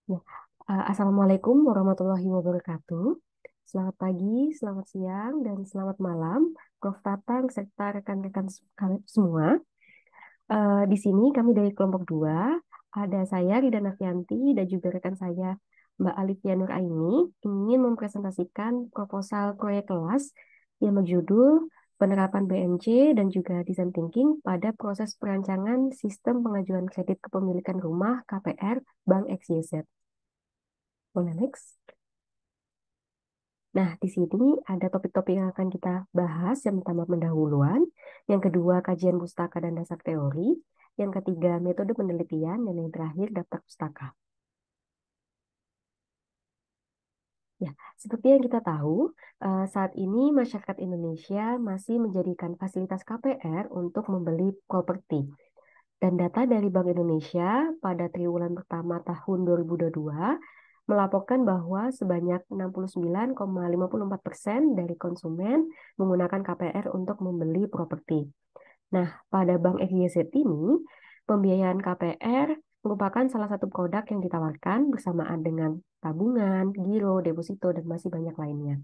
Ya. Assalamualaikum warahmatullahi wabarakatuh. Selamat pagi, selamat siang, dan selamat malam, Prof. Tatang serta rekan-rekan semua. Di sini kami dari kelompok 2, ada saya Rida Nafianti dan juga rekan saya Mbak Alifia Nuraini ingin mempresentasikan proposal proyek kelas yang berjudul Penerapan BMC dan juga Design Thinking pada proses perancangan sistem pengajuan kredit kepemilikan rumah KPR Bank XYZ. Boleh next. Nah, di sini ada topik-topik yang akan kita bahas. Yang pertama pendahuluan, yang kedua kajian pustaka dan dasar teori, yang ketiga metode penelitian, dan yang terakhir daftar pustaka. Ya, seperti yang kita tahu, saat ini masyarakat Indonesia masih menjadikan fasilitas KPR untuk membeli properti. Dan data dari Bank Indonesia pada triwulan pertama tahun 2022 melaporkan bahwa sebanyak 69,54% dari konsumen menggunakan KPR untuk membeli properti. Nah, pada Bank FYZ ini, pembiayaan KPR merupakan salah satu produk yang ditawarkan bersamaan dengan tabungan, giro, deposito, dan masih banyak lainnya.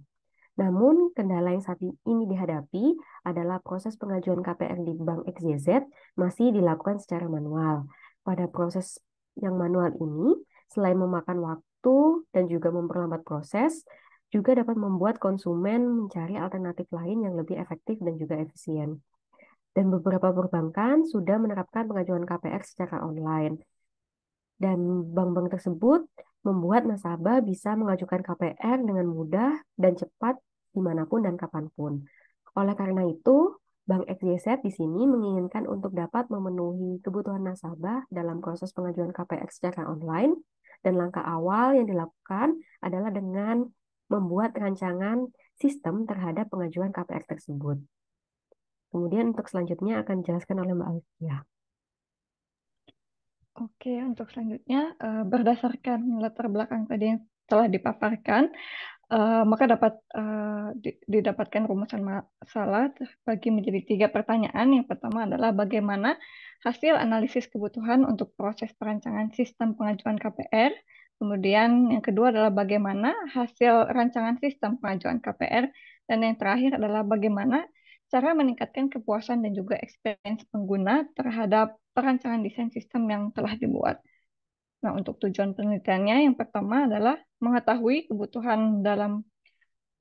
Namun, kendala yang saat ini dihadapi adalah proses pengajuan KPR di Bank XYZ masih dilakukan secara manual. Pada proses yang manual ini, selain memakan waktu dan juga memperlambat proses, juga dapat membuat konsumen mencari alternatif lain yang lebih efektif dan juga efisien. Dan beberapa perbankan sudah menerapkan pengajuan KPR secara online. Dan bank-bank tersebut membuat nasabah bisa mengajukan KPR dengan mudah dan cepat dimanapun dan kapanpun. Oleh karena itu, Bank XYZ di sini menginginkan untuk dapat memenuhi kebutuhan nasabah dalam proses pengajuan KPR secara online, dan langkah awal yang dilakukan adalah dengan membuat rancangan sistem terhadap pengajuan KPR tersebut. Kemudian untuk selanjutnya akan dijelaskan oleh Mbak Alfia. Oke, untuk selanjutnya, berdasarkan latar belakang tadi yang telah dipaparkan, maka dapat didapatkan rumusan masalah bagi menjadi 3 pertanyaan. Yang pertama adalah bagaimana hasil analisis kebutuhan untuk proses perancangan sistem pengajuan KPR. Kemudian yang kedua adalah bagaimana hasil rancangan sistem pengajuan KPR. Dan yang terakhir adalah bagaimana cara meningkatkan kepuasan dan juga experience pengguna terhadap perancangan desain sistem yang telah dibuat. Nah, untuk tujuan penelitiannya, yang pertama adalah mengetahui kebutuhan dalam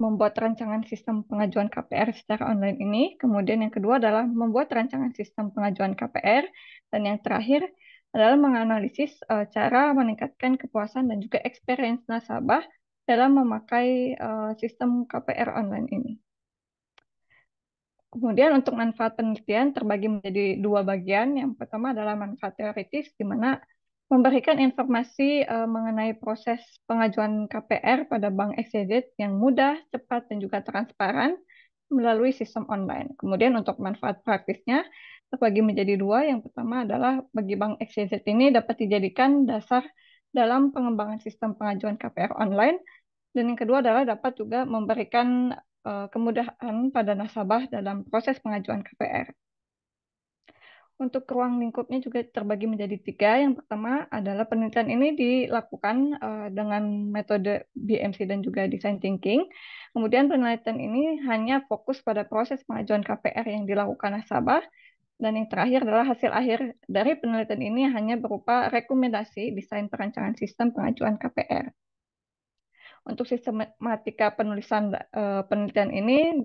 membuat rancangan sistem pengajuan KPR secara online ini. Kemudian yang kedua adalah membuat rancangan sistem pengajuan KPR. Dan yang terakhir adalah menganalisis cara meningkatkan kepuasan dan juga experience nasabah dalam memakai sistem KPR online ini. Kemudian untuk manfaat penelitian terbagi menjadi 2 bagian. Yang pertama adalah manfaat teoritis, di mana memberikan informasi mengenai proses pengajuan KPR pada Bank XYZ yang mudah, cepat, dan juga transparan melalui sistem online. Kemudian untuk manfaat praktisnya terbagi menjadi 2. Yang pertama adalah bagi Bank XYZ ini dapat dijadikan dasar dalam pengembangan sistem pengajuan KPR online. Dan yang kedua adalah dapat juga memberikan kemudahan pada nasabah dalam proses pengajuan KPR. Untuk ruang lingkupnya juga terbagi menjadi 3. Yang pertama adalah penelitian ini dilakukan dengan metode BMC dan juga design thinking. Kemudian penelitian ini hanya fokus pada proses pengajuan KPR yang dilakukan nasabah. Dan yang terakhir adalah hasil akhir dari penelitian ini hanya berupa rekomendasi desain perancangan sistem pengajuan KPR. Untuk sistematika penulisan penelitian ini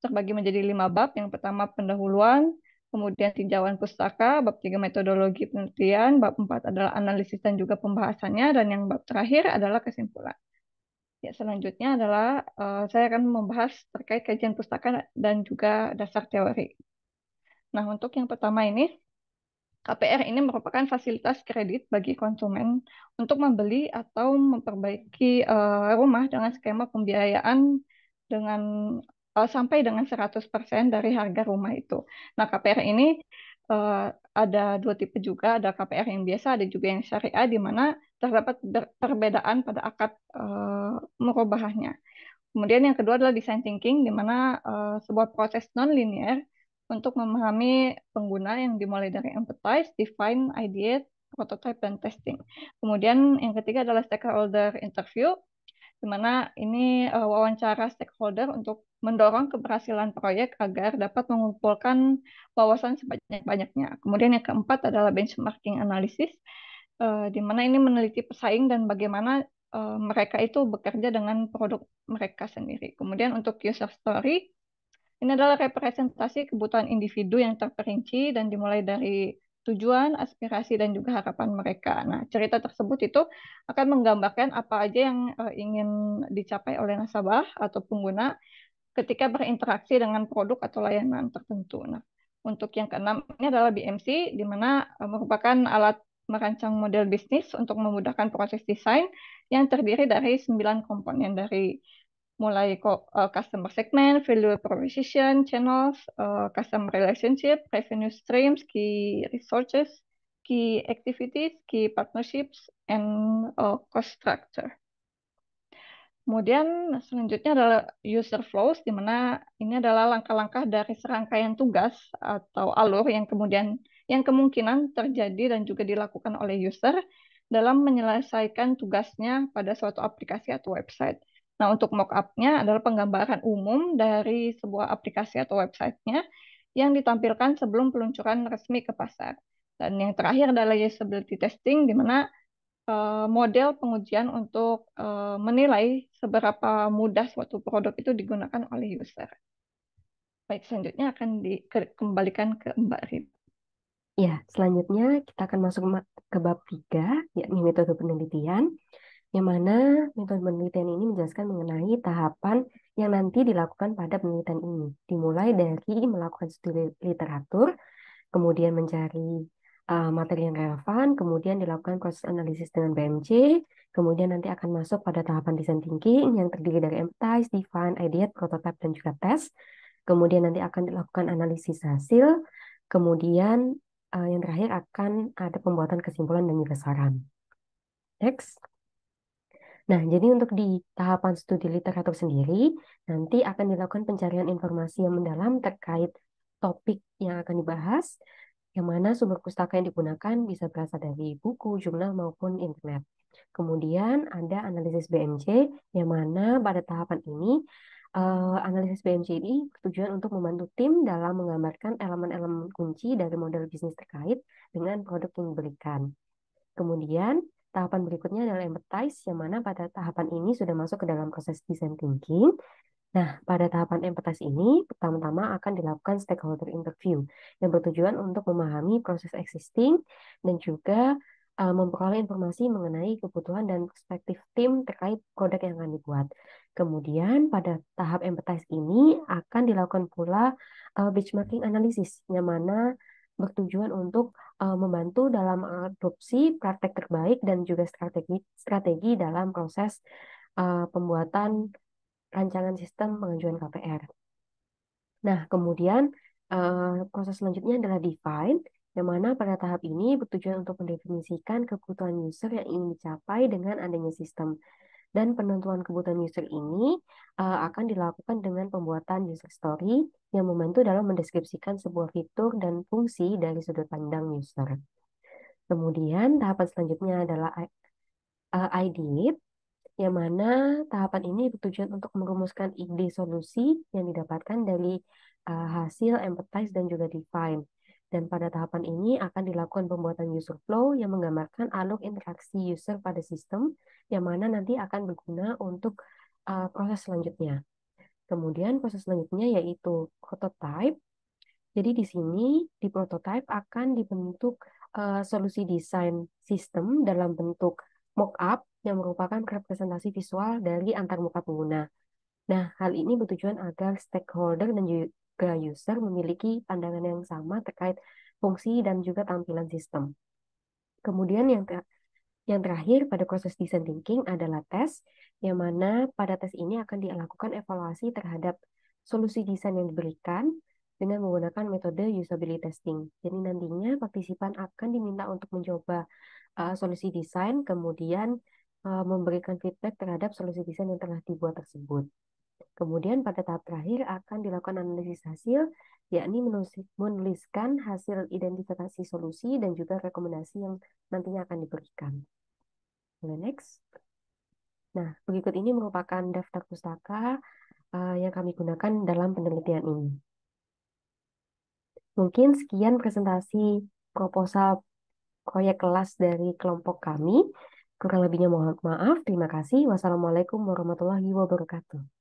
terbagi menjadi 5 bab. Yang pertama pendahuluan, kemudian tinjauan pustaka, bab 3 metodologi penelitian, bab 4 adalah analisis dan juga pembahasannya, dan yang bab terakhir adalah kesimpulan. Ya, selanjutnya adalah saya akan membahas terkait kajian pustaka dan juga dasar teori. Nah, untuk yang pertama ini, KPR ini merupakan fasilitas kredit bagi konsumen untuk membeli atau memperbaiki rumah dengan skema pembiayaan dengan sampai dengan 100% dari harga rumah itu. Nah, KPR ini ada 2 tipe juga, ada KPR yang biasa, ada juga yang syariah, di mana terdapat perbedaan pada akad merubahnya. Kemudian yang kedua adalah design thinking, di mana sebuah proses non-linear untuk memahami pengguna yang dimulai dari empathize, define, ideate, prototype, dan testing. Kemudian yang ketiga adalah stakeholder interview, di mana ini wawancara stakeholder untuk mendorong keberhasilan proyek agar dapat mengumpulkan wawasan sebanyak-banyaknya. Kemudian yang keempat adalah benchmarking analysis, di mana ini meneliti pesaing dan bagaimana mereka itu bekerja dengan produk mereka sendiri. Kemudian untuk user story, ini adalah representasi kebutuhan individu yang terperinci dan dimulai dari tujuan, aspirasi, dan juga harapan mereka. Nah, cerita tersebut itu akan menggambarkan apa aja yang ingin dicapai oleh nasabah atau pengguna ketika berinteraksi dengan produk atau layanan tertentu. Nah, untuk yang keenam ini adalah BMC, di mana merupakan alat merancang model bisnis untuk memudahkan proses desain yang terdiri dari 9 komponen, dari mulai customer segment, value proposition, channels, customer relationship, revenue streams, key resources, key activities, key partnerships, and cost structure. Kemudian selanjutnya adalah user flows, di mana ini adalah langkah-langkah dari serangkaian tugas atau alur yang kemungkinan terjadi dan juga dilakukan oleh user dalam menyelesaikan tugasnya pada suatu aplikasi atau website. Nah, untuk mockup-nya adalah penggambaran umum dari sebuah aplikasi atau website-nya yang ditampilkan sebelum peluncuran resmi ke pasar. Dan yang terakhir adalah usability testing, di mana model pengujian untuk menilai seberapa mudah suatu produk itu digunakan oleh user. Baik, selanjutnya akan dikembalikan ke Mbak Rin. Ya, selanjutnya kita akan masuk ke bab 3, yakni metode penelitian, yang mana metode penelitian ini menjelaskan mengenai tahapan yang nanti dilakukan pada penelitian ini. Dimulai dari melakukan studi literatur, kemudian mencari materi yang relevan, kemudian dilakukan proses analisis dengan BMC, kemudian nanti akan masuk pada tahapan design thinking yang terdiri dari empathize, define, ideate, prototype, dan juga test. Kemudian nanti akan dilakukan analisis hasil, kemudian yang terakhir akan ada pembuatan kesimpulan dan juga saran. Next. Nah, jadi untuk di tahapan studi literatur sendiri, nanti akan dilakukan pencarian informasi yang mendalam terkait topik yang akan dibahas, yang mana sumber pustaka yang digunakan bisa berasal dari buku, jurnal, maupun internet. Kemudian ada analisis BMC, yang mana pada tahapan ini, analisis BMC ini bertujuan untuk membantu tim dalam menggambarkan elemen-elemen kunci dari model bisnis terkait dengan produk yang diberikan. Kemudian, tahapan berikutnya adalah empathize, yang mana pada tahapan ini sudah masuk ke dalam proses design thinking. Nah, pada tahapan empathize ini, pertama-tama akan dilakukan stakeholder interview, yang bertujuan untuk memahami proses existing dan juga memperoleh informasi mengenai kebutuhan dan perspektif tim terkait produk yang akan dibuat. Kemudian, pada tahap empathize ini akan dilakukan pula benchmarking analysis, yang mana bertujuan untuk membantu dalam adopsi praktek terbaik dan juga strategi dalam proses pembuatan rancangan sistem pengajuan KPR. Nah, kemudian proses selanjutnya adalah define, yang mana pada tahap ini bertujuan untuk mendefinisikan kebutuhan user yang ingin dicapai dengan adanya sistem. Dan penentuan kebutuhan user ini akan dilakukan dengan pembuatan user story yang membantu dalam mendeskripsikan sebuah fitur dan fungsi dari sudut pandang user. Kemudian tahapan selanjutnya adalah ideate, yang mana tahapan ini bertujuan untuk merumuskan ide solusi yang didapatkan dari hasil empathize dan juga define. Dan pada tahapan ini akan dilakukan pembuatan user flow yang menggambarkan alur interaksi user pada sistem, yang mana nanti akan berguna untuk proses selanjutnya. Kemudian proses selanjutnya yaitu prototype. Jadi di sini di prototype akan dibentuk solusi desain sistem dalam bentuk mockup yang merupakan representasi visual dari antarmuka pengguna. Nah, hal ini bertujuan agar stakeholder dan juga user memiliki pandangan yang sama terkait fungsi dan juga tampilan sistem. Kemudian yang terakhir pada proses design thinking adalah tes, yang mana pada tes ini akan dilakukan evaluasi terhadap solusi desain yang diberikan dengan menggunakan metode usability testing. Jadi nantinya partisipan akan diminta untuk mencoba solusi desain, kemudian memberikan feedback terhadap solusi desain yang telah dibuat tersebut. Kemudian pada tahap terakhir akan dilakukan analisis hasil, yakni menuliskan hasil identifikasi solusi dan juga rekomendasi yang nantinya akan diberikan. Boleh next. Nah, berikut ini merupakan daftar pustaka yang kami gunakan dalam penelitian ini. Mungkin sekian presentasi proposal proyek kelas dari kelompok kami. Kurang lebihnya mohon maaf. Terima kasih. Wassalamualaikum warahmatullahi wabarakatuh.